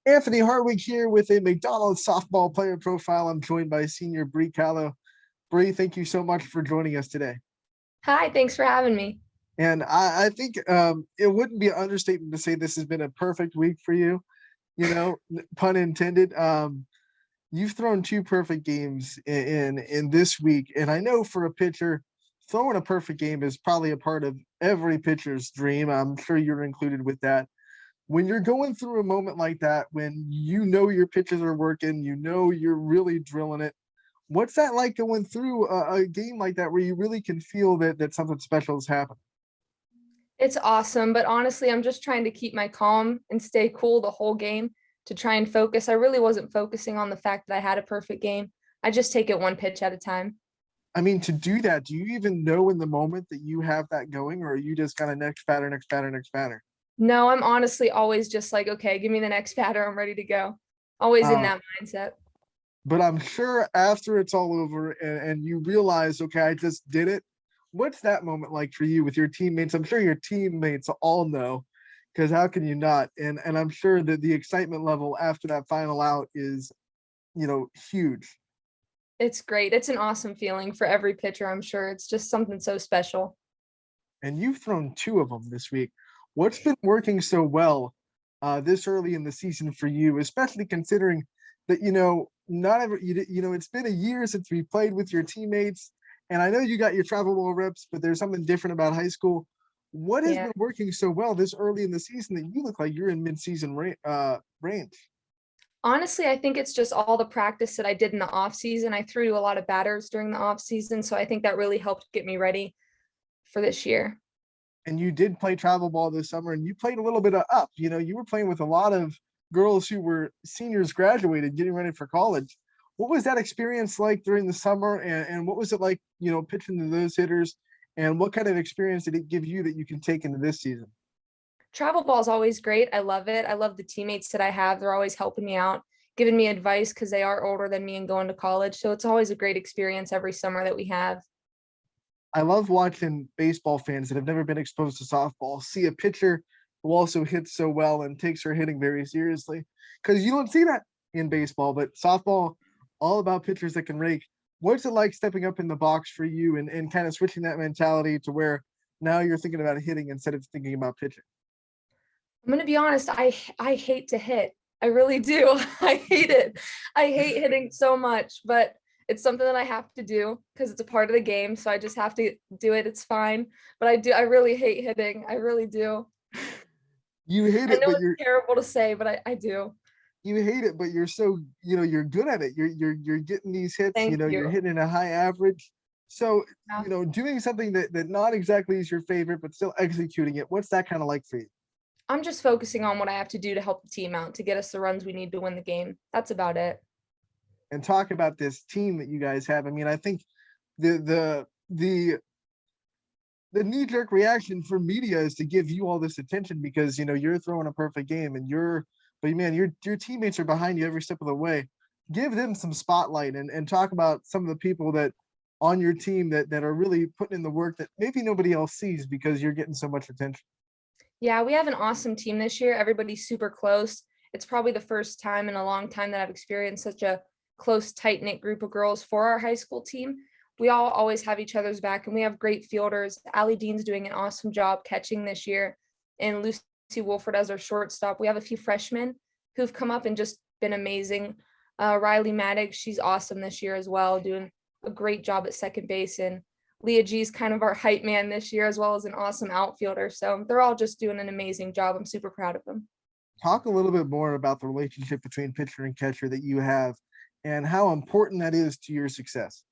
Anthony Hartwig here with a McDonald softball player profile. I'm joined by senior Bri Callow. Bri, thank you so much for joining us today. Hi, thanks for having me. And I think it wouldn't be an understatement to say this has been a perfect week for you, pun intended. You've thrown two perfect games in this week. And I know for a pitcher, throwing a perfect game is probably a part of every pitcher's dream. I'm sure you're included with that. When you're going through a moment like that, when you know your pitches are working, you know you're really drilling it, what's that like going through a game like that where you really can feel that something special has happened? It's awesome, but honestly, I'm just trying to keep my calm and stay cool the whole game to try and focus. I really wasn't focusing on the fact that I had a perfect game. I just take it one pitch at a time. I mean, to do that, do you even know in the moment that you have that going, or are you just kind of next batter, next batter, next batter? No, I'm honestly always just like, okay, give me the next batter. I'm ready to go. Always in Uh, that mindset. but I'm sure after it's all over and you realize, okay, I just did it. What's that moment like for you with your teammates? I'm sure your teammates all know, because how can you not? And I'm sure that the excitement level after that final out is, huge. It's great. It's an awesome feeling for every pitcher, I'm sure. It's just something so special. And you've thrown two of them this week. What's been working so well this early in the season for you, especially considering that not every it's been a year since we played with your teammates, and I know you got your travel ball reps, but there's something different about high school. What has Yeah. been working so well this early in the season that you look like you're in mid-season range? Honestly, I think it's just all the practice that I did in the off season. I threw to a lot of batters during the off season, so I think that really helped get me ready for this year. And you did play travel ball this summer, and you played a little bit of up. You were playing with a lot of girls who were seniors graduated, getting ready for college. What was that experience like during the summer, and what was it like, pitching to those hitters? And what kind of experience did it give you that you can take into this season? Travel ball is always great. I love it. I love the teammates that I have. They're always helping me out, giving me advice because they are older than me and going to college. So it's always a great experience every summer that we have. I love watching baseball fans that have never been exposed to softball see a pitcher who also hits so well and takes her hitting very seriously, because you don't see that in baseball. But softball, all about pitchers that can rake. What's it like stepping up in the box for you and kind of switching that mentality to where now you're thinking about hitting instead of thinking about pitching? I'm gonna be honest, I hate to hit. I really do. I hate it. I hate hitting so much, but it's something that I have to do because it's a part of the game. So I just have to do it. It's fine. But I really hate hitting. I really do. You hate I it, know but it's terrible to say, but I do. you're so you're good at it. You're getting these hits. Thank You're you. hitting a high average. So Yeah. doing something that not exactly is your favorite, but still executing it. What's that kind of like for you? I'm just focusing on what I have to do to help the team out to get us the runs we need to win the game. That's about it. And talk about this team that you guys have. I mean, I think the the the the knee-jerk reaction for media is to give you all this attention because you're throwing a perfect game and but man, your teammates are behind you every step of the way. Give them some spotlight and talk about some of the people that on your team that are really putting in the work that maybe nobody else sees because you're getting so much attention. Yeah, we have an awesome team this year. Everybody's super close. It's probably the first time in a long time that I've experienced such a close, tight-knit group of girls for our high school team. We all always have each other's back, and we have great fielders. Allie Dean's doing an awesome job catching this year, and Lucy Wolford as our shortstop. We have a few freshmen who've come up and just been amazing. Riley Maddox, she's awesome this year as well, doing a great job at second base, and Leah G's kind of our hype man this year, as well as an awesome outfielder. So they're all just doing an amazing job. I'm super proud of them. Talk a little bit more about the relationship between pitcher and catcher that you have and how important that is to your success.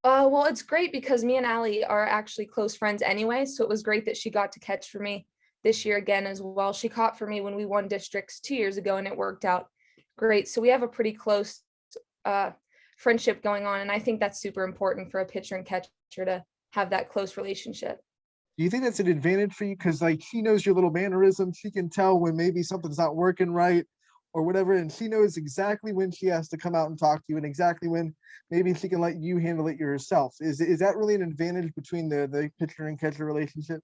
Well, it's great because me and Allie are actually close friends anyway. So it was great that she got to catch for me this year again as well. She caught for me when we won districts 2 years ago, and it worked out great. So we have a pretty close uh, friendship going on, and I think that's super important for a pitcher and catcher to have that close relationship. Do you think that's an advantage for you? Because like she knows your little mannerisms, she can tell when maybe something's not working right or whatever, and she knows exactly when she has to come out and talk to you, and exactly when maybe she can let you handle it yourself. Is that really an advantage between the pitcher and catcher relationship?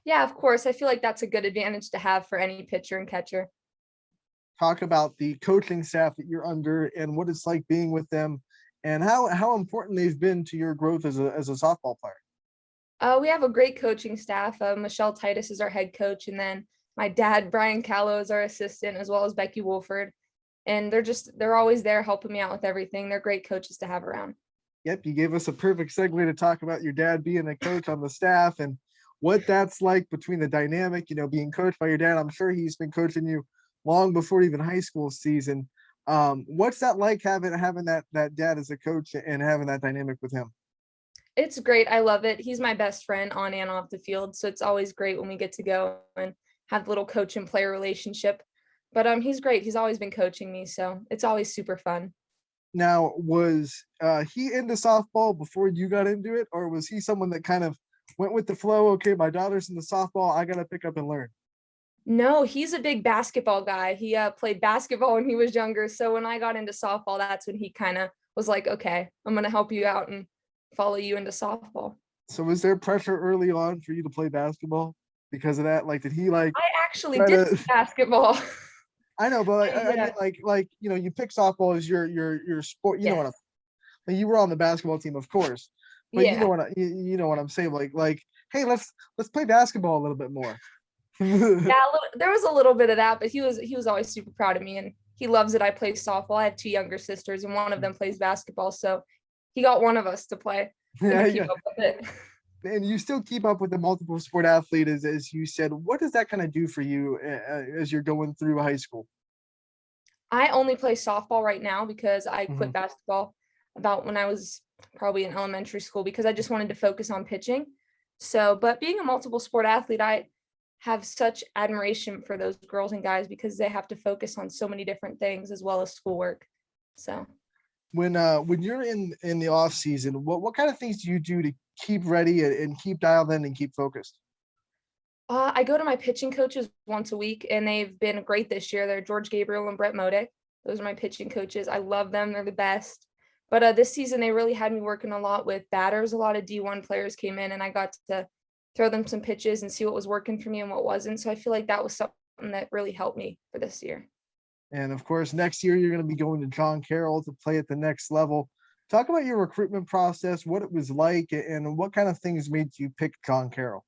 Yeah, of course. I feel like that's a good advantage to have for any pitcher and catcher. talk about the coaching staff that you're under and what it's like being with them and how important they've been to your growth as a softball player. We have a great coaching staff. Michelle Titus is our head coach, and then my dad, Bri Callow, is our assistant, as well as Becky Wolford. And they're always there helping me out with everything. They're great coaches to have around. Yep, you gave us a perfect segue to talk about your dad being a coach on the staff and what that's like between the dynamic, being coached by your dad. I'm sure he's been coaching you long before even high school season. What's that like having that dad as a coach and having that dynamic with him? It's great. I love it. He's my best friend on and off the field. So it's always great when we get to go and have the little coach and player relationship. But he's great. He's always been coaching me. So it's always super fun. Now, was he into softball before you got into it, or was he someone that kind of went with the flow? Okay, my daughter's into softball. I got to pick up and learn. No, he's a big basketball guy. He played basketball when he was younger. So when I got into softball, that's when he kind of was like, okay, I'm going to help you out and follow you into softball. So was there pressure early on for you to play basketball because of that? Like, did he like I actually try did to basketball. I know, but I Yeah. mean, you pick softball as your sport. You know what Yes. like you were on the basketball team, of course, but Yeah. you know what I'm saying. Like, hey, let's play basketball a little bit more. Yeah, there was a little bit of that, but he was always super proud of me, and he loves that I play softball. I have two younger sisters, and one of them plays basketball, so he got one of us to play Yeah, and keep yeah. up with it. And you still keep up with the multiple sport athlete, as you said. What does that kind of do for you as you're going through high school? I only play softball right now because I Mm-hmm. quit basketball about when I was probably in elementary school because I just wanted to focus on pitching. So, but being a multiple sport athlete, I have such admiration for those girls and guys because they have to focus on so many different things as well as schoolwork. So, When you're in the off season, what kind of things do you do to keep ready and keep dialed in and keep focused? I go to my pitching coaches once a week, and they've been great this year. They're George Gabriel and Brett Modick. Those are my pitching coaches. I love them. They're the best. But this season, they really had me working a lot with batters. A lot of D1 players came in, and I got to throw them some pitches and see what was working for me and what wasn't. So I feel like that was something that really helped me for this year. And of course, next year you're going to be going to John Carrol to play at the next level. Talk about your recruitment process, what it was like, and what kind of things made you pick John Carrol.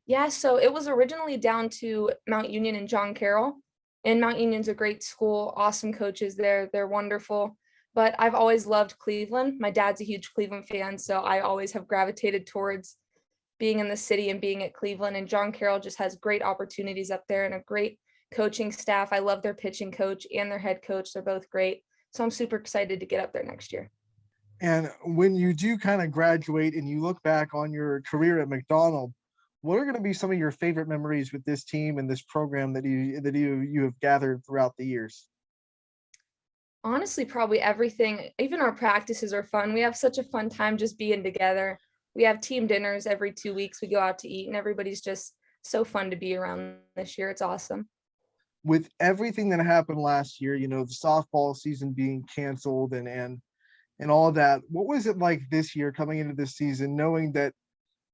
Yeah, so it was originally down to Mount Union and John Carroll. And Mount Union's a great school, awesome coaches there. They're wonderful. But I've always loved Cleveland. My dad's a huge Cleveland fan, so I always have gravitated towards being in the city and being at Cleveland. And John Carroll just has great opportunities up there and a great coaching staff. I love their pitching coach and their head coach. They're both great. So I'm super excited to get up there next year. And when you do kind of graduate and you look back on your career at McDonald, what are going to be some of your favorite memories with this team and this program that you have gathered throughout the years? Honestly, probably everything. Even our practices are fun. We have such a fun time just being together. We have team dinners every 2 weeks. We go out to eat, and everybody's just so fun to be around this year. It's awesome. With everything that happened last year, the softball season being canceled and all of that, what was it like this year coming into this season, knowing that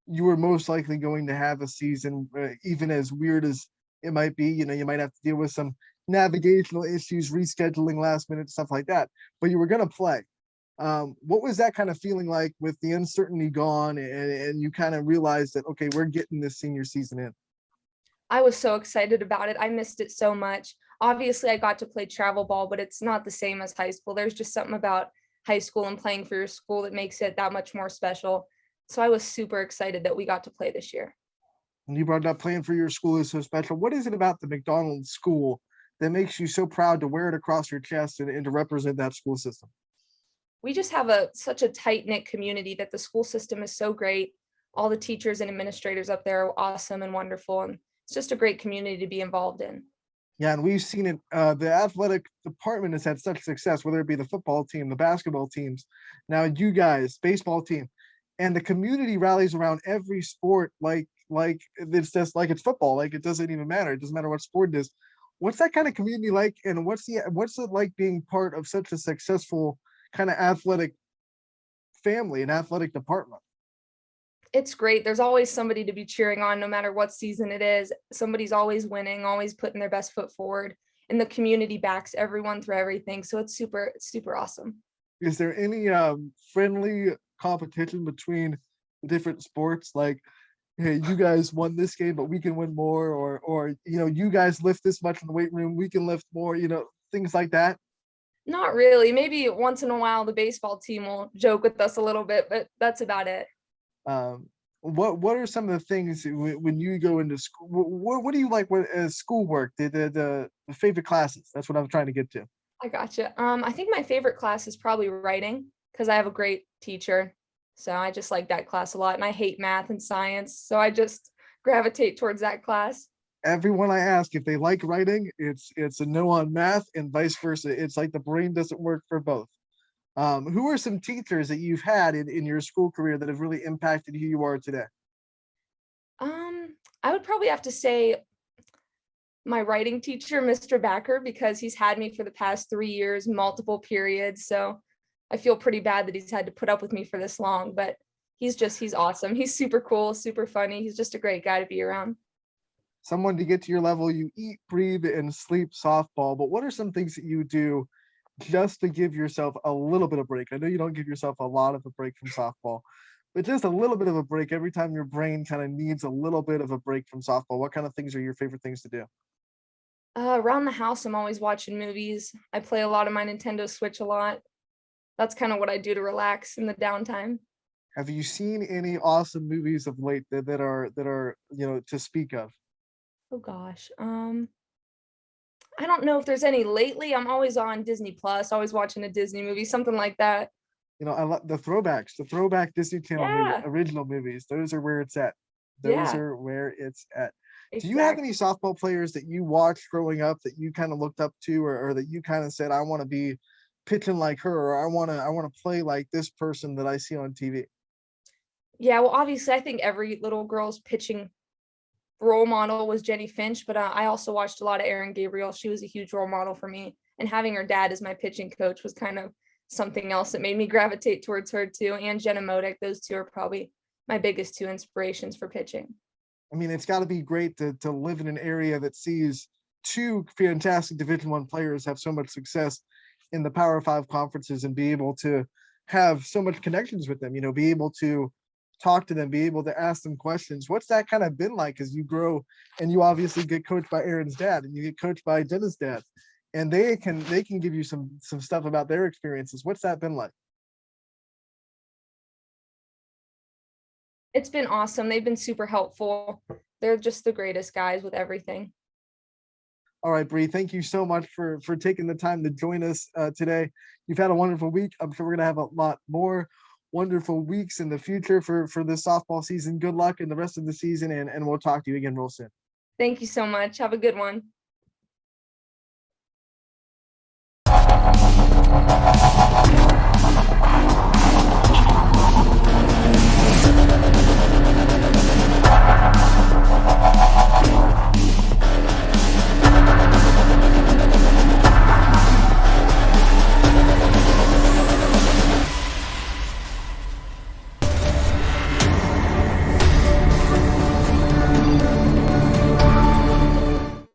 you were most likely going to have a season, even as weird as it might be? You might have to deal with some navigational issues, rescheduling last minute, stuff like that, but you were going to play. What was that kind of feeling like with the uncertainty gone and you kind of realized that, okay, we're getting this senior season in? I was so excited about it. I missed it so much. Obviously, I got to play travel ball, but it's not the same as high school. There's just something about high school and playing for your school that makes it that much more special. So I was super excited that we got to play this year. And you brought up playing for your school is so special. What is it about the McDonald school that makes you so proud to wear it across your chest and to represent that school system? We just have such a tight-knit community that the school system is so great. All the teachers and administrators up there are awesome and wonderful, and it's just a great community to be involved in. Yeah, and we've seen it. The athletic department has had such success, whether it be the football team, the basketball teams, now you guys, baseball team, and the community rallies around every sport. Like it's just like it's football. Like it doesn't even matter. It doesn't matter what sport it is. What's that kind of community like, and what's it like being part of such a successful kind of athletic family and athletic department? It's great. There's always somebody to be cheering on no matter what season it is. Somebody's always winning, always putting their best foot forward. and the community backs everyone through everything. So it's super awesome. Is there any friendly competition between the different sports? Like, hey, you guys won this game, but we can win more, or you guys lift this much in the weight room, we can lift more, things like that. Not really. Maybe once in a while the baseball team will joke with us a little bit, but that's about it. Um, what are some of the things when you go into school? What do you like as schoolwork? The favorite classes? That's what I'm trying to get to. I gotcha. I think my favorite class is probably writing because I have a great teacher. So I just like that class a lot. And I hate math and science. So I just gravitate towards that class. Everyone I ask if they like writing, it's a no on math and vice versa. It's like the brain doesn't work for both. Who are some teachers that you've had in your school career that have really impacted who you are today? I would probably have to say my writing teacher, Mr. Backer, because he's had me for the past 3 years, multiple periods. So I feel pretty bad that he's had to put up with me for this long, but he's awesome. He's super cool, super funny. He's just a great guy to be around. Someone to get to your level, you eat, breathe, and sleep softball. But what are some things that you do just to give yourself a little bit of break? I know you don't give yourself a lot of a break from softball, but just a little bit of a break every time your brain kind of needs a little bit of a break from softball. What kind of things are your favorite things to do? Around the house, I'm always watching movies. I play a lot of my Nintendo Switch a lot. That's kind of what I do to relax in the downtime. Have you seen any awesome movies of late that are to speak of? Oh gosh. I don't know if there's any lately. I'm always on Disney Plus, always watching a Disney movie, something like that. I love the throwbacks, the throwback Disney Channel Yeah. original movies. Those are where it's at. Those Yeah, are where it's at. Do you have exactly. any softball players that you watched growing up that you kind of looked up to, or that you kind of said, I want to be pitching like her, or I want to play like this person that I see on TV? Yeah, well, obviously, I think every little girl's pitching role model was Jenny Finch, but I also watched a lot of Erin Gabriel. She was a huge role model for me, and having her dad as my pitching coach was kind of something else that made me gravitate towards her too. And Jenna Modick, those two are probably my biggest two inspirations for pitching. I mean, it's got to be great to live in an area that sees two fantastic Division I players have so much success in the Power Five conferences and be able to have so much connections with them. Be able to talk to them, be able to ask them questions. What's that kind of been like as you grow and you obviously get coached by Aaron's dad and you get coached by Jenna's dad, and they can give you some stuff about their experiences. What's that been like? It's been awesome. They've been super helpful. They're just the greatest guys with everything. All right, Bri, thank you so much for taking the time to join us today. You've had a wonderful week. I'm sure we're gonna have a lot more wonderful weeks in the future for this softball season. Good luck in the rest of the season, and we'll talk to you again real soon. Thank you so much. Have a good one.